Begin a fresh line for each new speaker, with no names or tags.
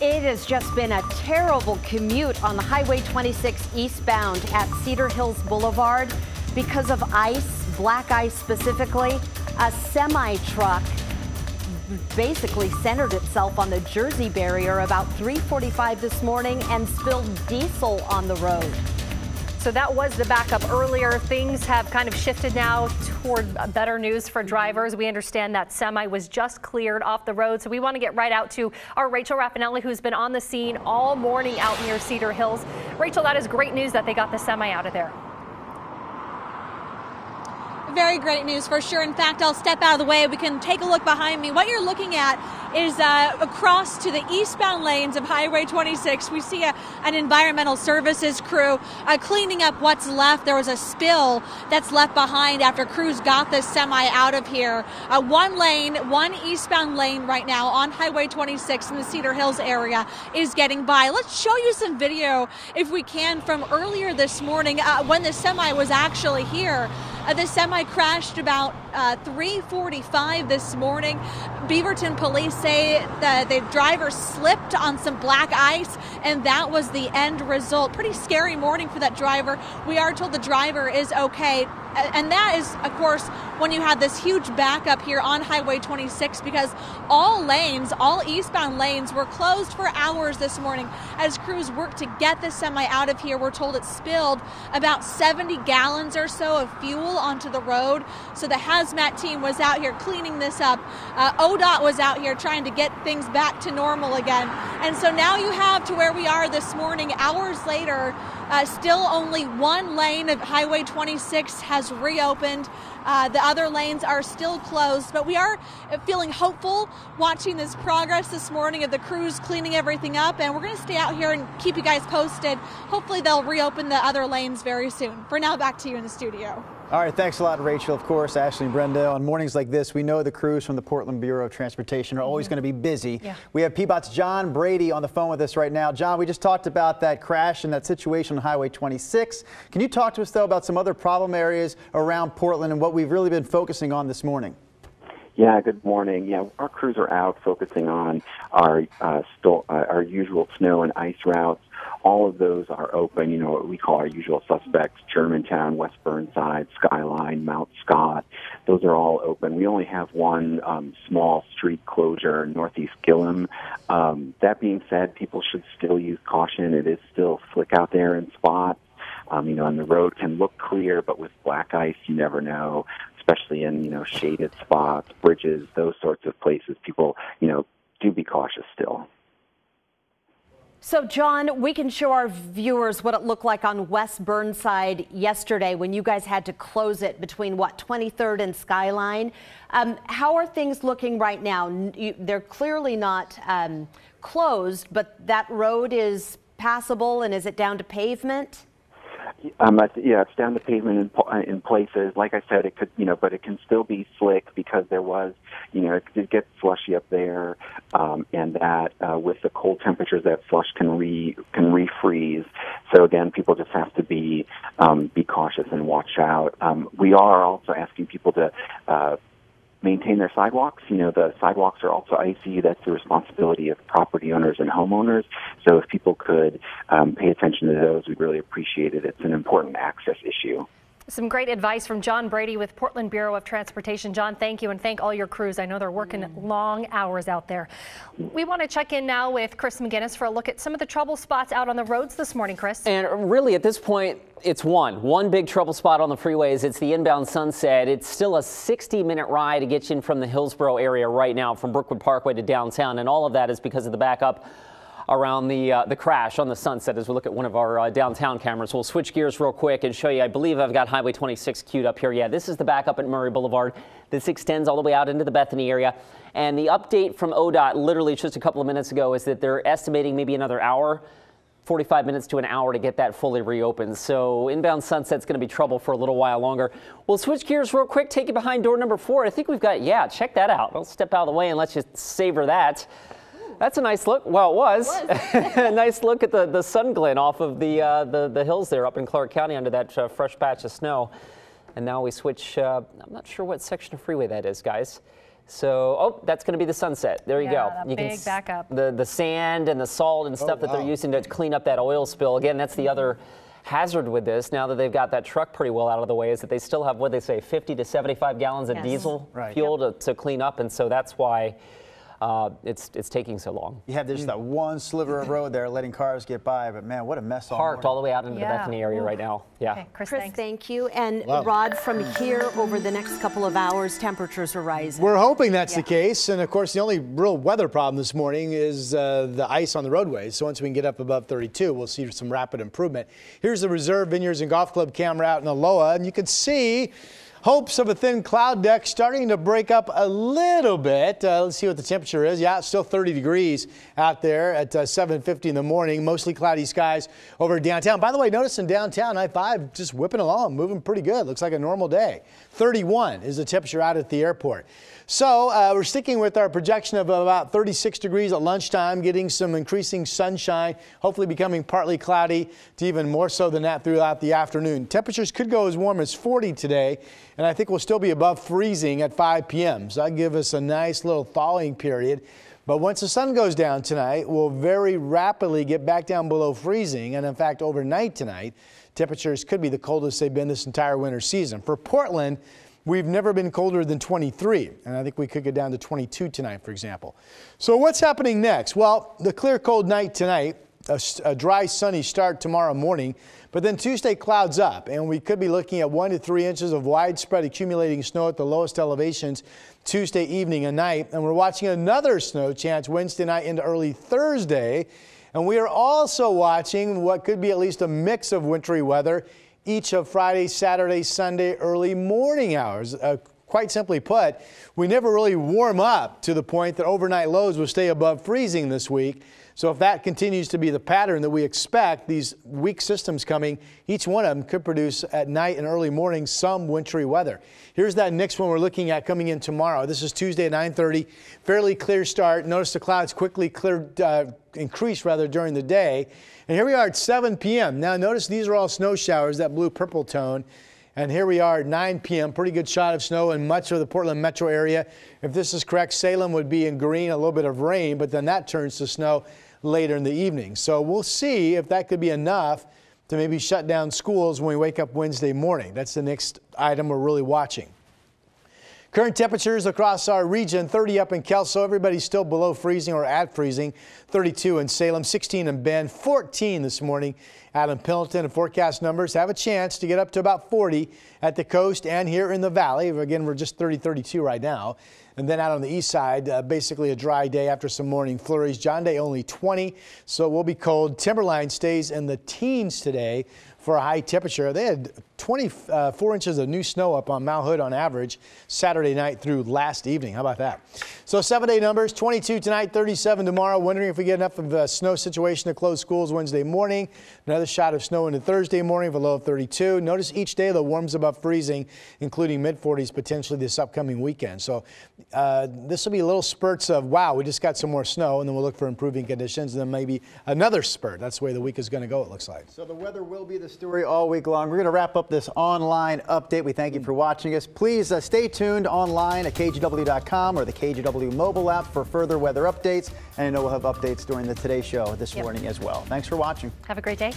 It has just been a terrible commute on the Highway 26 eastbound at Cedar Hills Boulevard because of ice, black ice specifically. A semi-truck basically centered itself on the Jersey barrier about 3:45 this morning and spilled diesel on the road.
So that was the backup earlier. Things have kind of shifted now toward better news for drivers. We understand that semi was just cleared off the road. So we want to get right out to our Rachel Raffinelli, who's been on the scene all morning out near Cedar Hills. Rachel, that is great news that they got the semi out of there.
Very great news for sure. In fact, I'll step out of the way. We can take a look behind me. What you're looking at is across to the eastbound lanes of Highway 26. We see an environmental services crew cleaning up what's left. There was a spill that's left behind after crews got the semi out of here. One eastbound lane right now on Highway 26 in the Cedar Hills area is getting by. Let's show you some video, if we can, from earlier this morning when the semi was actually here. The semi crashed about 3:45 this morning. Beaverton police say that the driver slipped on some black ice, and that was the end result. Pretty scary morning for that driver. We are told the driver is okay. And that is, of course, when you had this huge backup here on Highway 26 because all eastbound lanes were closed for hours this morning as crews worked to get the semi out of here. We're told it spilled about 70 gallons or so of fuel onto the road. So the hazmat team was out here cleaning this up. ODOT was out here trying to get things back to normal again. And so now you have to where we are this morning, hours later. Still only one lane of Highway 26 has reopened. The other lanes are still closed, but we are feeling hopeful watching this progress this morning of the crews cleaning everything up, and we're going to stay out here and keep you guys posted. Hopefully they'll reopen the other lanes very soon. For now, back to you in the studio.
All right, thanks a lot, Rachel. Of course, Ashley and Brenda, on mornings like this, we know the crews from the Portland Bureau of Transportation are always going to be busy. Yeah. We have PBOT's John Brady on the phone with us right now. John, we just talked about that crash and that situation on Highway 26. Can you talk to us, though, about some other problem areas around Portland and what we've really been focusing on this morning?
Yeah, good morning. Yeah, our crews are out focusing on our usual snow and ice routes. All of those are open, what we call our usual suspects, Germantown, West Burnside, Skyline, Mount Scott. Those are all open. We only have one small street closure, Northeast Gillum. That being said, people should still use caution. It is still slick out there in spots. And the road can look clear, but with black ice, you never know, especially in, shaded spots, bridges, those sorts of places. People, do be cautious still.
So, John, we can show our viewers what it looked like on West Burnside yesterday when you guys had to close it between, 23rd and Skyline. How are things looking right now? They're clearly not closed, but that road is passable, and is it down to pavement?
Yeah, it's down to pavement in places. Like I said, it could, but it can still be slick because there was, it did get slushy up there, and that with the cold temperatures, that slush can refreeze. So again, people just have to be cautious and watch out. We are also asking people to maintain their sidewalks. The sidewalks are also icy. That's the responsibility of property owners and homeowners. So if people could pay attention to those, we'd really appreciate it. It's an important access issue.
Some great advice from John Brady with Portland Bureau of Transportation. John, thank you, and thank all your crews. I know they're working long hours out there. We want to check in now with Chris McGinnis for a look at some of the trouble spots out on the roads this morning, Chris.
And really, at this point, it's one big trouble spot on the freeways. It's the inbound Sunset. It's still a 60-minute ride to get you in from the Hillsborough area right now from Brookwood Parkway to downtown, and all of that is because of the backup around the crash on the Sunset. As we look at one of our downtown cameras, we'll switch gears real quick and show you. I believe I've got Highway 26 queued up here. Yeah, this is the backup at Murray Boulevard. This extends all the way out into the Bethany area. And the update from ODOT literally just a couple of minutes ago is that they're estimating maybe another hour, 45 minutes to an hour to get that fully reopened. So inbound Sunset's going to be trouble for a little while longer. We'll switch gears real quick, take you behind door number 4. I think we've got, check that out. I'll step out of the way and let you savor that. That's a nice look. Well, it was. A nice look at the sun glint off of the hills there up in Clark County under that fresh patch of snow. And now we switch. I'm not sure what section of freeway that is, guys. So, oh, that's going to be the sunset. There you go.
You big backup.
The sand and the salt and stuff that they're using to clean up that oil spill. Again, that's the other hazard with this, now that they've got that truck pretty well out of the way, is that they still have, what they say, 50 to 75 gallons of diesel fuel to clean up, and so that's why it's taking so long.
You have just that one sliver of road there letting cars get by, but man, what a mess.
Parked all the way out into the Bethany area right now. Yeah.
Okay, Chris,
thank you. And Rod, from here over the next couple of hours, temperatures are rising.
We're hoping that's the case. And of course, the only real weather problem this morning is the ice on the roadways. So once we can get up above 32, we'll see some rapid improvement. Here's the Reserve Vineyards and Golf Club camera out in Aloha, and you can see hopes of a thin cloud deck starting to break up a little bit. Let's see what the temperature is. Yeah, it's still 30 degrees out there at 7:50 in the morning. Mostly cloudy skies over downtown. By the way, notice in downtown, I-5 just whipping along, moving pretty good. Looks like a normal day. 31 is the temperature out at the airport. So we're sticking with our projection of about 36 degrees at lunchtime, getting some increasing sunshine, hopefully becoming partly cloudy to even more so than that throughout the afternoon. Temperatures could go as warm as 40 today, and I think we'll still be above freezing at 5 p.m. So that'll give us a nice little thawing period. But once the sun goes down tonight, we'll very rapidly get back down below freezing. And in fact, overnight tonight, temperatures could be the coldest they've been this entire winter season. For Portland, we've never been colder than 23, and I think we could get down to 22 tonight, for example. So what's happening next? Well, the clear, cold night tonight, a dry, sunny start tomorrow morning, but then Tuesday clouds up, and we could be looking at 1 to 3 inches of widespread accumulating snow at the lowest elevations Tuesday evening and night, and we're watching another snow chance Wednesday night into early Thursday, and we are also watching what could be at least a mix of wintry weather each of Friday, Saturday, Sunday, early morning hours. Quite simply put, we never really warm up to the point that overnight lows will stay above freezing this week. So if that continues to be the pattern that we expect, these weak systems coming, each one of them could produce at night and early morning some wintry weather. Here's that next one we're looking at coming in tomorrow. This is Tuesday at 9:30. Fairly clear start. Notice the clouds quickly increase during the day. And here we are at 7 p.m. Now notice these are all snow showers, that blue-purple tone. And here we are at 9 p.m. Pretty good shot of snow in much of the Portland metro area. If this is correct, Salem would be in green, a little bit of rain, but then that turns to snow later in the evening. So we'll see if that could be enough to maybe shut down schools when we wake up Wednesday morning. That's the next item we're really watching. Current temperatures across our region, 30 up in Kelso. Everybody's still below freezing or at freezing. 32 in Salem, 16 in Bend, 14 this morning out in Pendleton. And forecast numbers have a chance to get up to about 40 at the coast and here in the valley. Again, we're just 30, 32 right now. And then out on the east side, basically a dry day after some morning flurries. John Day only 20, so it will be cold. Timberline stays in the teens today for a high temperature. They had 24 inches of new snow up on Mount Hood on average Saturday night through last evening. How about that? So 7-day numbers, 22 tonight, 37 tomorrow. Wondering if we get enough of a snow situation to close schools Wednesday morning. Another shot of snow into Thursday morning with a low of 32. Notice each day the warms above freezing, including mid-40s potentially this upcoming weekend. So this will be little spurts of, wow, we just got some more snow, and then we'll look for improving conditions, and then maybe another spurt. That's the way the week is going to go, it looks like.
So the weather will be the story all week long. We're going to wrap up this online update. We thank you for watching us. Please stay tuned online at KGW.com or the KGW mobile app for further weather updates. And I know we'll have updates during the Today Show this morning as well. Thanks for watching.
Have a great day.